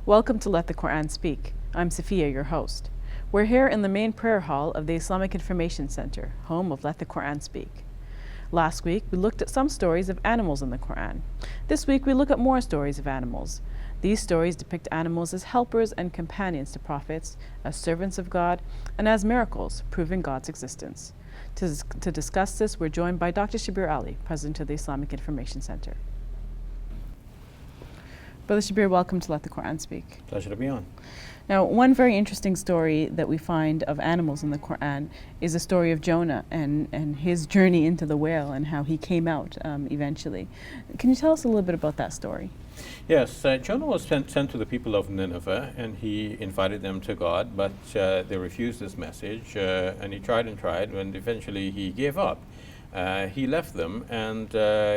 Welcome to Let the Quran Speak. I'm Sophia, your host. We're here in the main prayer hall of the Islamic Information Center, home of Let the Quran Speak. Last week, we looked at some stories of animals in the Quran. This week, we look at more stories of animals. These stories depict animals as helpers and companions to prophets, as servants of God, and as miracles, proving God's existence. To discuss this, we're joined by Dr. Shabir Ali, President of the Islamic Information Center. Brother Shabir, welcome to Let the Quran Speak. Pleasure to be on. Now, one very interesting story that we find of animals in the Quran is the story of Jonah and his journey into the whale and how he came out eventually. Can you tell us a little bit about that story? Yes, Jonah was sent to the people of Nineveh, and he invited them to God, but they refused his message, and he tried, and eventually he gave up. He left them, and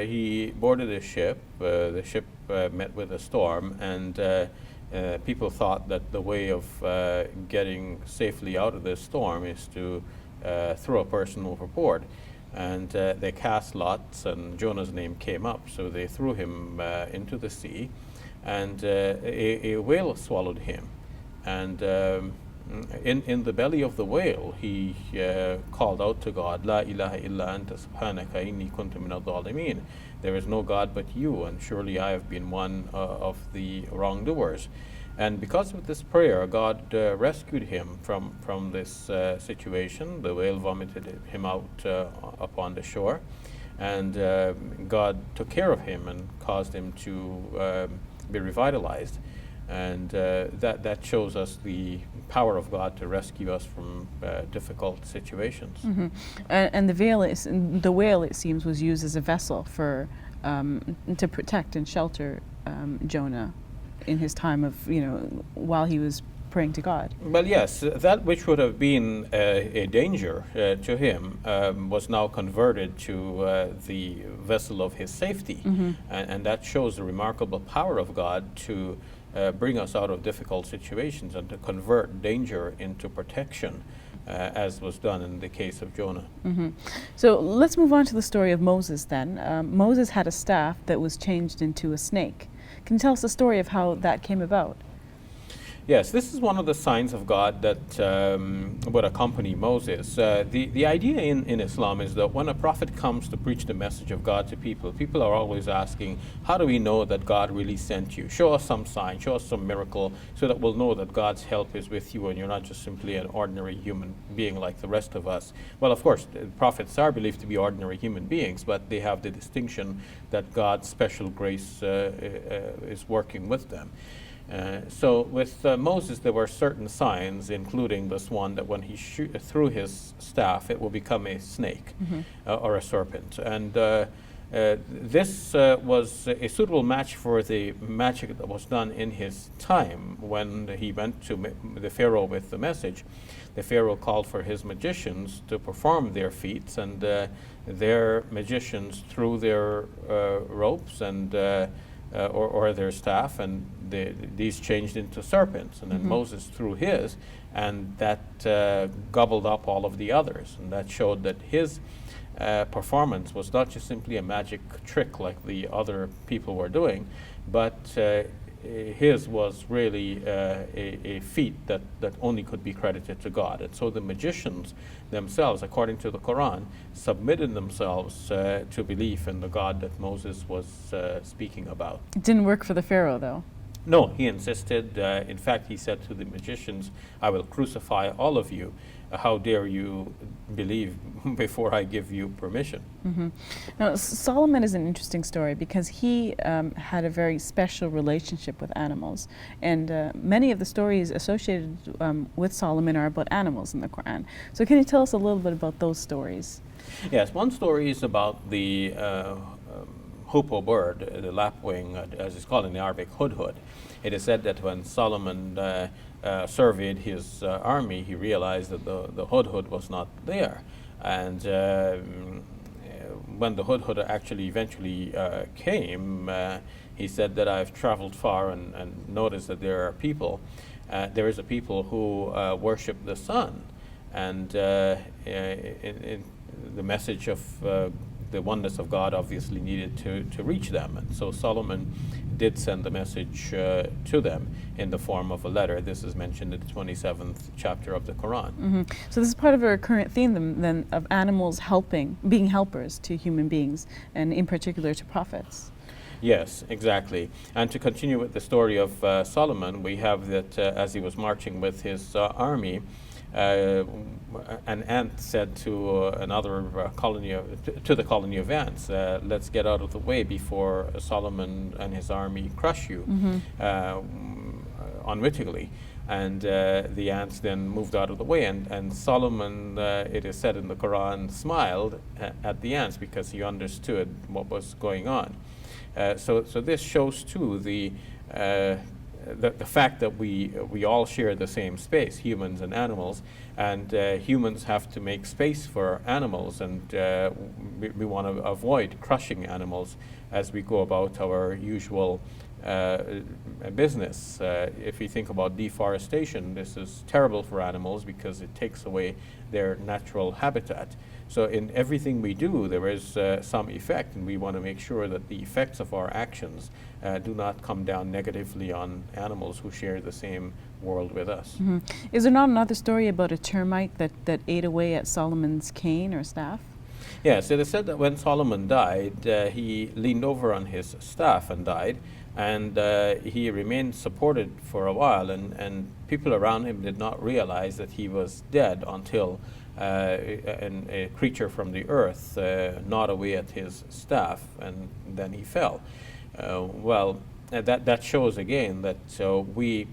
he boarded a ship. The ship met with a storm, and people thought that the way of getting safely out of this storm is to throw a person overboard. And they cast lots, and Jonah's name came up, so they threw him into the sea, and a whale swallowed him. And in the belly of the whale, he called out to God, La ilaha illa anta subhanaka inni kuntu min adh-dhalimin. There is no God but you, and surely I have been one of the wrongdoers. And because of this prayer, God rescued him from this situation. The whale vomited him out upon the shore, and God took care of him and caused him to be revitalized. And that shows us the power of God to rescue us from difficult situations. Mm-hmm. And the whale, it seems, was used as a vessel for to protect and shelter Jonah in his time of, while he was praying to God. Well, yes, that which would have been a danger to him was now converted to the vessel of his safety. Mm-hmm. And that shows the remarkable power of God to bring us out of difficult situations and to convert danger into protection, as was done in the case of Jonah. Mm-hmm. So let's move on to the story of Moses then. Moses had a staff that was changed into a snake. Can you tell us the story of how that came about? Yes, this is one of the signs of God that would accompany Moses. The idea in Islam is that when a prophet comes to preach the message of God to people, people are always asking, how do we know that God really sent you? Show us some sign, show us some miracle, so that we'll know that God's help is with you and you're not just simply an ordinary human being like the rest of us. Well, of course, prophets are believed to be ordinary human beings, but they have the distinction that God's special grace is working with them. So with Moses, there were certain signs, including this one, that when he threw his staff, it will become a snake. Mm-hmm. Or a serpent. And this was a suitable match for the magic that was done in his time when he went to the Pharaoh with the message. The Pharaoh called for his magicians to perform their feats, and their magicians threw their ropes and or their staff, and these changed into serpents. And then Mm-hmm. Moses threw his, and that gobbled up all of the others. And that showed that his performance was not just simply a magic trick like the other people were doing, but his was really a feat that only could be credited to God. And so the magicians themselves, according to the Quran, submitted themselves to belief in the God that Moses was speaking about. It didn't work for the Pharaoh, though. No, he insisted. In fact, he said to the magicians, I will crucify all of you. How dare you believe before I give you permission? Mm-hmm. Now, Solomon is an interesting story because he had a very special relationship with animals. And many of the stories associated with Solomon are about animals in the Quran. So can you tell us a little bit about those stories? Yes, one story is about the hoopoe bird, the lapwing, as it's called in the Arabic, hudhud. It is said that when Solomon surveyed his army, he realized that the hudhud was not there. And when the hudhud actually eventually came, he said that I've traveled far and noticed that there are people. There is a people who worship the sun. And in the message of the oneness of God obviously needed to reach them. And so Solomon did send the message to them in the form of a letter. This is mentioned in the 27th chapter of the Quran. So this is part of a recurrent theme then of animals being helpers to human beings, and in particular to prophets. Yes, exactly. And to continue with the story of Solomon, we have that as he was marching with his army, an ant said to another to the colony of ants, let's get out of the way before Solomon and his army crush you unwittingly. And the ants then moved out of the way, and Solomon, it is said in the Quran, smiled at the ants because he understood what was going on. So this shows too the fact that we all share the same space, humans and animals, and humans have to make space for animals, and we want to avoid crushing animals as we go about our usual business. If we think about deforestation, this is terrible for animals because it takes away their natural habitat. So in everything we do, there is some effect, and we want to make sure that the effects of our actions do not come down negatively on animals who share the same world with us. Is there not another story about a termite that ate away at Solomon's cane or staff? Yes, it is said that when Solomon died, he leaned over on his staff and died, and he remained supported for a while, and people around him did not realize that he was dead until a creature from the earth gnawed away at his staff, and then he fell. That shows again that we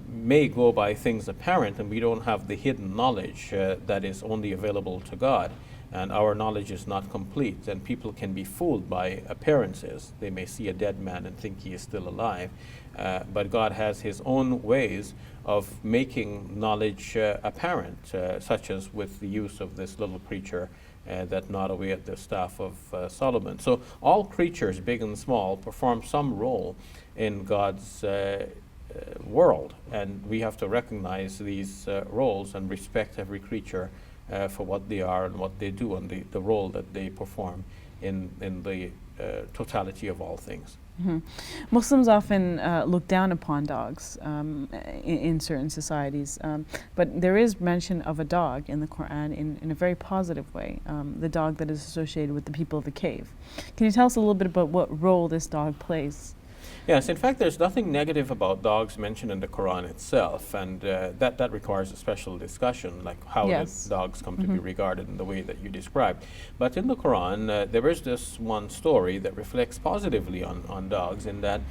may go by things apparent, and we don't have the hidden knowledge that is only available to God. And our knowledge is not complete, and people can be fooled by appearances. They may see a dead man and think he is still alive, but God has his own ways of making knowledge apparent, such as with the use of this little creature that gnawed away at the staff of Solomon. So all creatures, big and small, perform some role in God's world, and we have to recognize these roles and respect every creature for what they are and what they do, and the role that they perform in the totality of all things. Muslims often look down upon dogs in certain societies, but there is mention of a dog in the Quran in a very positive way, the dog that is associated with the people of the cave. Can you tell us a little bit about what role this dog plays? Yes, in fact, there's nothing negative about dogs mentioned in the Quran itself, and that requires a special discussion, like how did dogs come to be regarded in the way that you described. But in the Quran, there is this one story that reflects positively on dogs, in that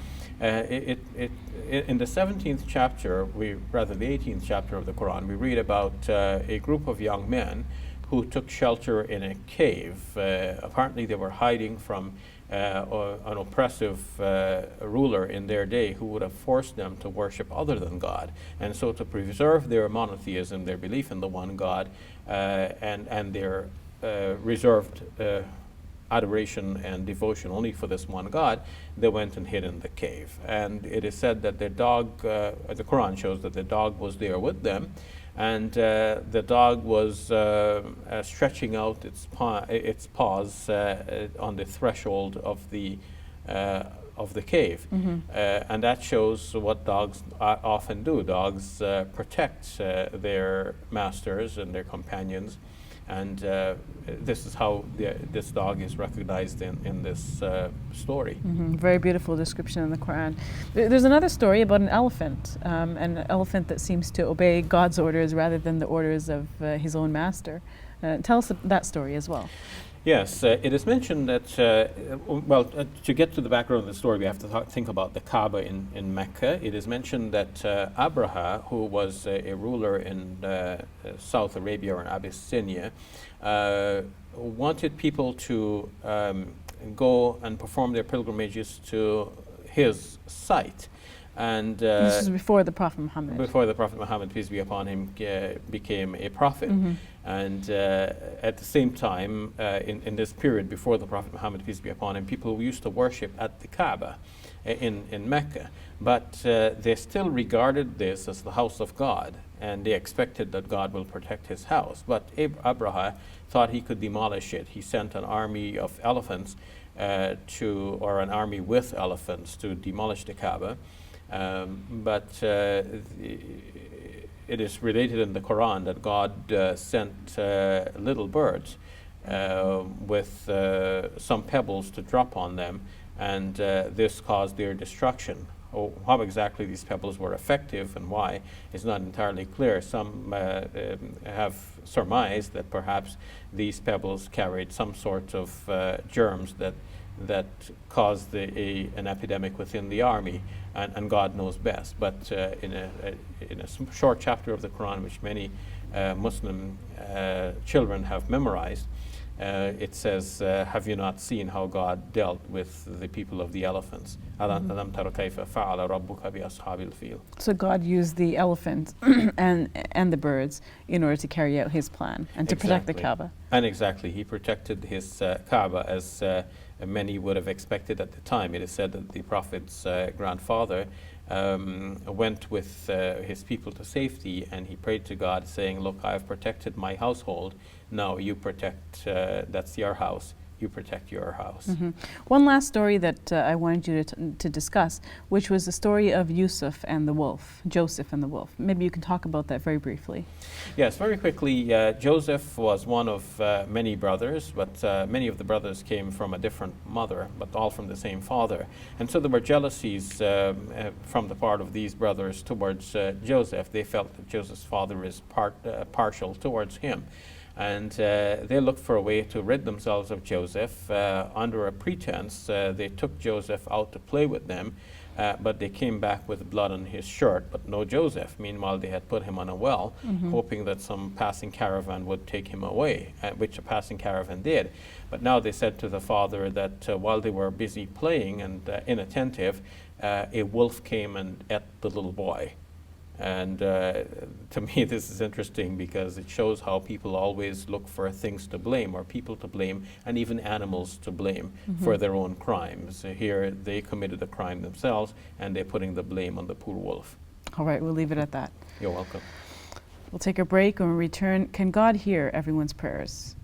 in the 17th chapter, the 18th chapter of the Quran, we read about a group of young men who took shelter in a cave. Apparently they were hiding from an oppressive ruler in their day who would have forced them to worship other than God. And so to preserve their monotheism, their belief in the one God, and their reserved adoration and devotion only for this one God, they went and hid in the cave. And it is said that their dog, the Quran shows that the dog was there with them, and the dog was stretching out its paws on the threshold of the cave. And that shows what dogs often do. Dogs protect their masters and their companions, and this is how this dog is recognized in this story. Very beautiful description in the Quran. There's another story about an elephant that seems to obey God's orders rather than the orders of his own master. Tell us that story as well. Yes, it is mentioned that, to get to the background of the story, we have to think about the Kaaba in Mecca. It is mentioned that Abraha, who was a ruler in South Arabia or in Abyssinia, wanted people to go and perform their pilgrimages to his site. And this is before the Prophet Muhammad. Before the Prophet Muhammad, peace be upon him, became a prophet. And at the same time, in this period before the Prophet Muhammad, peace be upon him, people used to worship at the Kaaba in Mecca. But they still regarded this as the house of God. and they expected that God will protect his house. But Abraham thought he could demolish it. He sent an army of elephants or an army with elephants to demolish the Kaaba. But it is related in the Quran that God sent little birds with some pebbles to drop on them, and this caused their destruction. How exactly these pebbles were effective and why is not entirely clear. Some have surmised that perhaps these pebbles carried some sort of germs that caused an epidemic within the army, and God knows best. But in a short chapter of the Quran, which many Muslim children have memorized, it says, have you not seen how God dealt with the people of the elephants? أَلَمْ تَرَ كَيْفَ فَعَلَ رَبُّكَ بِأَصْحَابِ الْفِيلِ. So God used the elephant and the birds in order to carry out his plan and to protect the Kaaba. And exactly, he protected his Kaaba as many would have expected at the time. It is said that the Prophet's grandfather went with his people to safety, and he prayed to God saying, look, I have protected my household. Now you protect, that's your house. You protect your house. One last story that I wanted you to discuss, which was the story of Joseph and the wolf. Maybe you can talk about that very briefly. Yes, very quickly. Joseph was one of many brothers, but many of the brothers came from a different mother, but all from the same father. And so there were jealousies from the part of these brothers towards Joseph. They felt that Joseph's father is partial towards him. And they looked for a way to rid themselves of Joseph. Under a pretense, they took Joseph out to play with them, but they came back with blood on his shirt, but no Joseph. Meanwhile, they had put him on a well, hoping that some passing caravan would take him away, which a passing caravan did. But now they said to the father that while they were busy playing and inattentive, a wolf came and ate the little boy. And to me, this is interesting because it shows how people always look for things to blame, or people to blame, and even animals to blame for their own crimes. Here, they committed a crime themselves, and they're putting the blame on the poor wolf. All right, we'll leave it at that. You're welcome. We'll take a break. When we return, can God hear everyone's prayers?